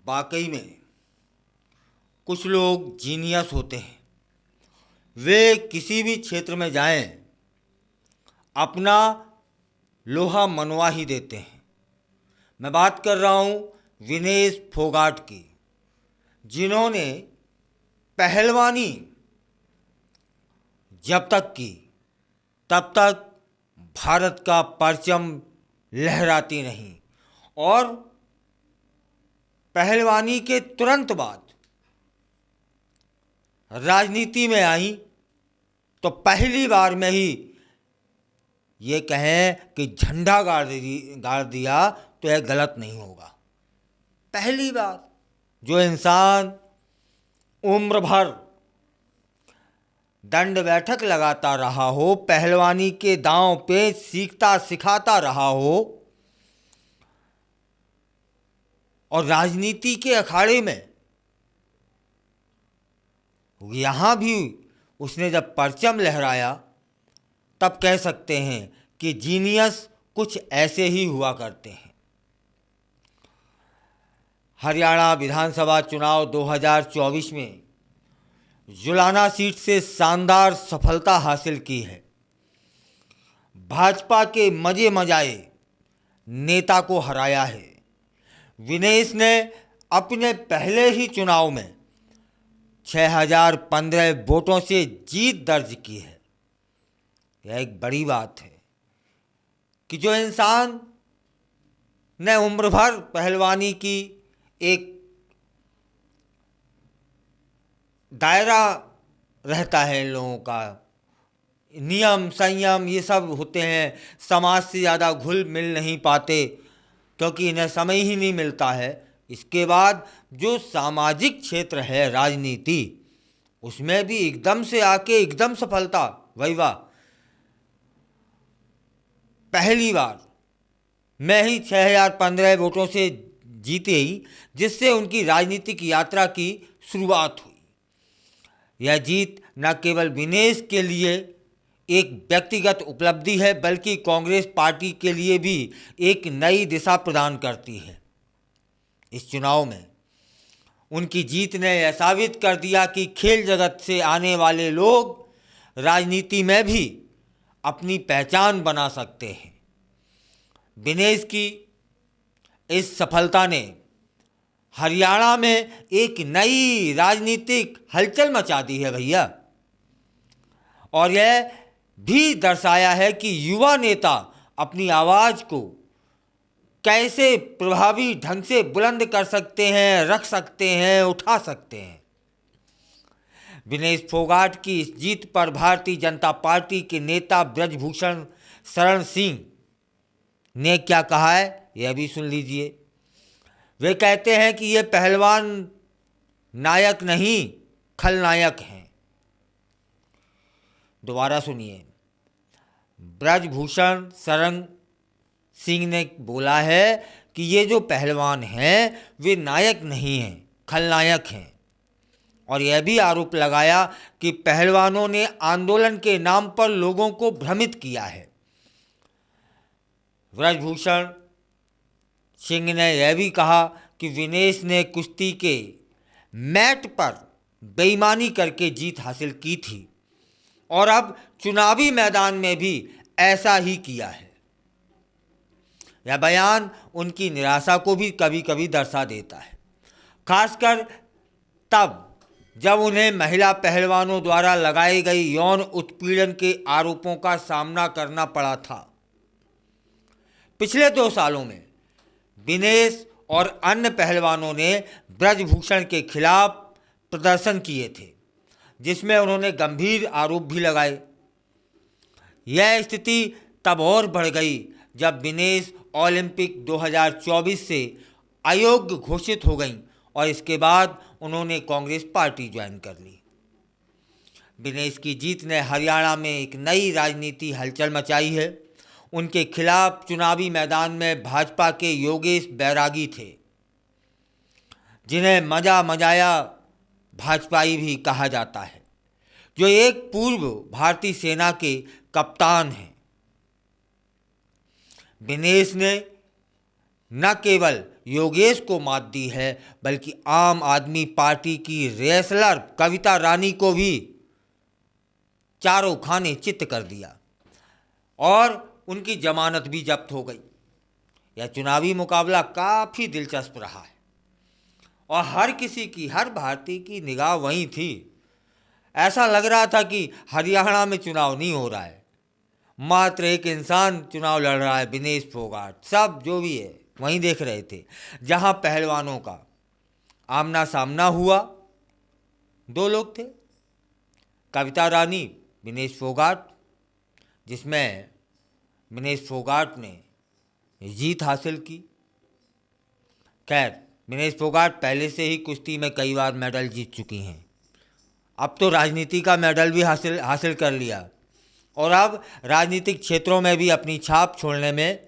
वाकई में कुछ लोग जीनियस होते हैं। वे किसी भी क्षेत्र में जाएं, अपना लोहा मनवा ही देते हैं। मैं बात कर रहा हूं विनेश फोगाट की, जिन्होंने पहलवानी जब तक की तब तक भारत का परचम लहराती रहीं, और पहलवानी के तुरंत बाद राजनीति में आई तो पहली बार में ही ये कहें कि झंडा गाड़ दिया तो यह गलत नहीं होगा। पहली बार जो इंसान उम्र भर दंड बैठक लगाता रहा हो, पहलवानी के दांव पे सीखता सिखाता रहा हो, और राजनीति के अखाड़े में यहाँ भी उसने जब परचम लहराया, तब कह सकते हैं कि जीनियस कुछ ऐसे ही हुआ करते हैं। हरियाणा विधानसभा चुनाव 2024 में जुलाना सीट से शानदार सफलता हासिल की है। भाजपा के मजे मजाए नेता को हराया है। विनेश ने अपने पहले ही चुनाव में 6015 वोटों से जीत दर्ज की है। यह एक बड़ी बात है कि जो इंसान ने उम्र भर पहलवानी की एक दायरा रहता है, इन लोगों का नियम संयम ये सब होते हैं, समाज से ज़्यादा घुल मिल नहीं पाते क्योंकि इन्हें समय ही नहीं मिलता है। इसके बाद जो सामाजिक क्षेत्र है राजनीति, उसमें भी एकदम से आके एकदम सफलता, वही वाह, पहली बार मैं ही 6015 वोटों से जीते ही, जिससे उनकी राजनीतिक यात्रा की शुरुआत हुई। यह जीत न केवल विनेश के लिए एक व्यक्तिगत उपलब्धि है, बल्कि कांग्रेस पार्टी के लिए भी एक नई दिशा प्रदान करती है। इस चुनाव में उनकी जीत ने यह साबित कर दिया कि खेल जगत से आने वाले लोग राजनीति में भी अपनी पहचान बना सकते हैं। विनेश की इस सफलता ने हरियाणा में एक नई राजनीतिक हलचल मचा दी है भैया, और यह भी दर्शाया है कि युवा नेता अपनी आवाज़ को कैसे प्रभावी ढंग से बुलंद कर सकते हैं, रख सकते हैं, उठा सकते हैं। विनेश फोगाट की इस जीत पर भारतीय जनता पार्टी के नेता ब्रजभूषण शरण सिंह ने क्या कहा है, यह भी सुन लीजिए। वे कहते हैं कि ये पहलवान नायक नहीं, खलनायक हैं। दोबारा सुनिए, ब्रजभूषण शरण सिंह ने बोला है कि ये जो पहलवान हैं वे नायक नहीं हैं, खलनायक हैं, और यह भी आरोप लगाया कि पहलवानों ने आंदोलन के नाम पर लोगों को भ्रमित किया है। ब्रजभूषण सिंह ने यह भी कहा कि विनेश ने कुश्ती के मैट पर बेईमानी करके जीत हासिल की थी और अब चुनावी मैदान में भी ऐसा ही किया है। यह बयान उनकी निराशा को भी कभी कभी दर्शा देता है, खासकर तब जब उन्हें महिला पहलवानों द्वारा लगाई गई यौन उत्पीड़न के आरोपों का सामना करना पड़ा था। पिछले 2 सालों में विनेश और अन्य पहलवानों ने ब्रजभूषण के खिलाफ प्रदर्शन किए थे, जिसमें उन्होंने गंभीर आरोप भी लगाए। यह स्थिति तब और बढ़ गई जब विनेश ओलंपिक 2024 से अयोग्य घोषित हो गईं और इसके बाद उन्होंने कांग्रेस पार्टी ज्वाइन कर ली। विनेश की जीत ने हरियाणा में एक नई राजनीति हलचल मचाई है। उनके खिलाफ चुनावी मैदान में भाजपा के योगेश बैरागी थे, जिन्हें मजा मजाया भाजपाई भी कहा जाता है, जो एक पूर्व भारतीय सेना के कप्तान हैं। विनेश ने न केवल योगेश को मात दी है, बल्कि आम आदमी पार्टी की रेसलर कविता रानी को भी चारों खाने चित्त कर दिया और उनकी जमानत भी जब्त हो गई। यह चुनावी मुकाबला काफ़ी दिलचस्प रहा है और हर भारतीय की निगाह वहीं थी। ऐसा लग रहा था कि हरियाणा में चुनाव नहीं हो रहा है, मात्र एक इंसान चुनाव लड़ रहा है, विनेश फोगाट। सब जो भी है वहीं देख रहे थे, जहां पहलवानों का आमना सामना हुआ। दो लोग थे, कविता रानी, विनेश फोगाट, जिसमें विनेश फोगाट ने जीत हासिल की। खैर, विनेश फोगाट पहले से ही कुश्ती में कई बार मेडल जीत चुकी हैं, अब तो राजनीति का मेडल भी हासिल कर लिया और अब राजनीतिक क्षेत्रों में भी अपनी छाप छोड़ने में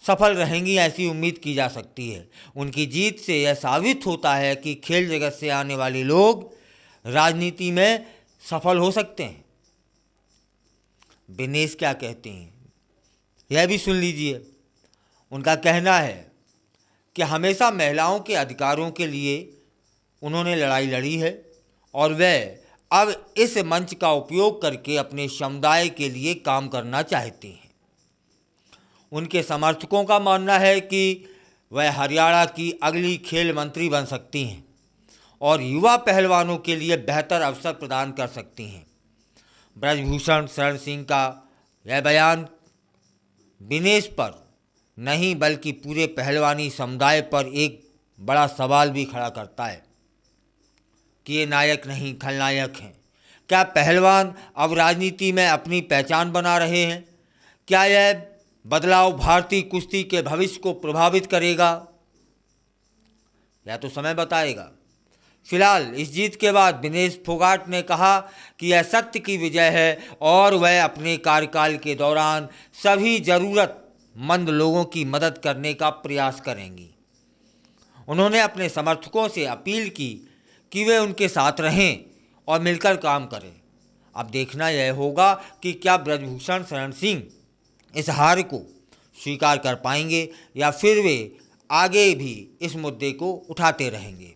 सफल रहेंगी, ऐसी उम्मीद की जा सकती है। उनकी जीत से यह साबित होता है कि खेल जगत से आने वाले लोग राजनीति में सफल हो सकते हैं। विनेश क्या कहते हैं यह भी सुन लीजिए। उनका कहना है कि हमेशा महिलाओं के अधिकारों के लिए उन्होंने लड़ाई लड़ी है और वह अब इस मंच का उपयोग करके अपने समुदाय के लिए काम करना चाहते हैं। उनके समर्थकों का मानना है कि वह हरियाणा की अगली खेल मंत्री बन सकती हैं और युवा पहलवानों के लिए बेहतर अवसर प्रदान कर सकती हैं। ब्रजभूषण शरण सिंह का यह बयान विनेश पर नहीं बल्कि पूरे पहलवानी समुदाय पर एक बड़ा सवाल भी खड़ा करता है कि ये नायक नहीं खलनायक हैं। क्या पहलवान अब राजनीति में अपनी पहचान बना रहे हैं? क्या यह बदलाव भारतीय कुश्ती के भविष्य को प्रभावित करेगा? यह तो समय बताएगा। फिलहाल इस जीत के बाद विनेश फोगाट ने कहा कि यह सत्य की विजय है और वह अपने कार्यकाल के दौरान सभी ज़रूरतमंद लोगों की मदद करने का प्रयास करेंगी। उन्होंने अपने समर्थकों से अपील की कि वे उनके साथ रहें और मिलकर काम करें। अब देखना यह होगा कि क्या ब्रजभूषण शरण सिंह इस हार को स्वीकार कर पाएंगे या फिर वे आगे भी इस मुद्दे को उठाते रहेंगे।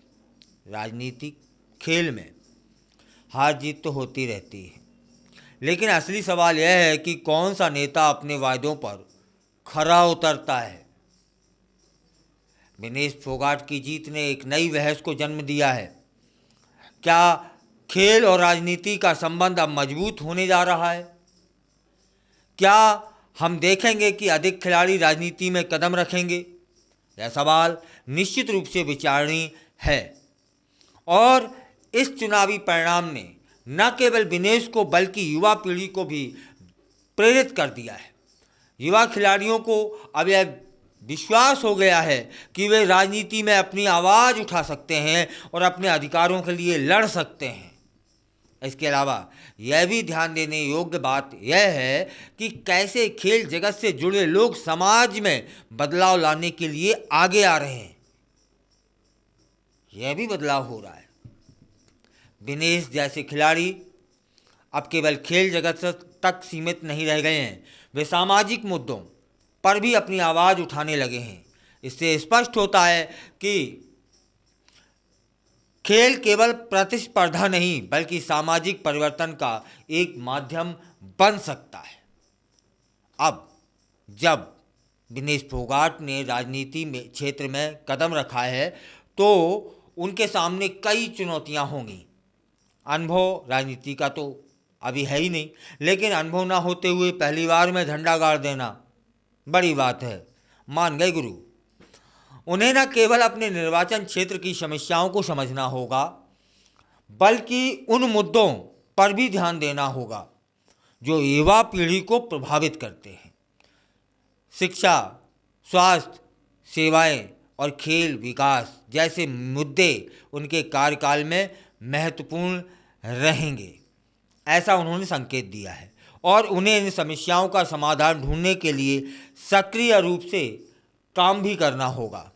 राजनीतिक खेल में हार जीत तो होती रहती है, लेकिन असली सवाल यह है कि कौन सा नेता अपने वायदों पर खरा उतरता है। विनेश फोगाट की जीत ने एक नई बहस को जन्म दिया है। क्या खेल और राजनीति का संबंध अब मजबूत होने जा रहा है? क्या हम देखेंगे कि अधिक खिलाड़ी राजनीति में कदम रखेंगे? यह सवाल निश्चित रूप से विचारणीय है और इस चुनावी परिणाम ने न केवल विनेश को बल्कि युवा पीढ़ी को भी प्रेरित कर दिया है। युवा खिलाड़ियों को अब यह विश्वास हो गया है कि वे राजनीति में अपनी आवाज़ उठा सकते हैं और अपने अधिकारों के लिए लड़ सकते हैं। इसके अलावा यह भी ध्यान देने योग्य बात यह है कि कैसे खेल जगत से जुड़े लोग समाज में बदलाव लाने के लिए आगे आ रहे हैं। यह भी बदलाव हो रहा है। विनेश जैसे खिलाड़ी अब केवल खेल जगत तक सीमित नहीं रह गए हैं, वे सामाजिक मुद्दों पर भी अपनी आवाज़ उठाने लगे हैं। इससे स्पष्ट होता है कि खेल केवल प्रतिस्पर्धा नहीं बल्कि सामाजिक परिवर्तन का एक माध्यम बन सकता है। अब जब विनेश फोगाट ने राजनीति में क्षेत्र में कदम रखा है तो उनके सामने कई चुनौतियां होंगी। अनुभव राजनीति का तो अभी है ही नहीं, लेकिन अनुभव ना होते हुए पहली बार में झंडा गाड़ देना बड़ी बात है। मान गए गुरु। उन्हें न केवल अपने निर्वाचन क्षेत्र की समस्याओं को समझना होगा बल्कि उन मुद्दों पर भी ध्यान देना होगा जो युवा पीढ़ी को प्रभावित करते हैं। शिक्षा, स्वास्थ्य सेवाएं और खेल विकास जैसे मुद्दे उनके कार्यकाल में महत्वपूर्ण रहेंगे, ऐसा उन्होंने संकेत दिया है और उन्हें इन समस्याओं का समाधान ढूंढने के लिए सक्रिय रूप से काम भी करना होगा।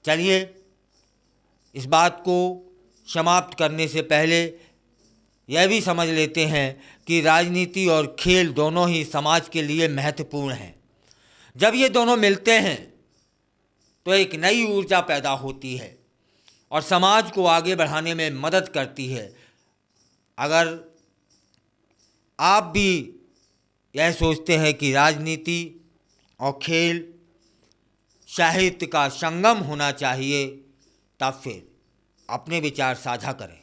चलिए इस बात को समाप्त करने से पहले यह भी समझ लेते हैं कि राजनीति और खेल दोनों ही समाज के लिए महत्वपूर्ण हैं। जब ये दोनों मिलते हैं तो एक नई ऊर्जा पैदा होती है और समाज को आगे बढ़ाने में मदद करती है। अगर आप भी यह सोचते हैं कि राजनीति और खेल साहित्य का संगम होना चाहिए, तब फिर अपने विचार साझा करें।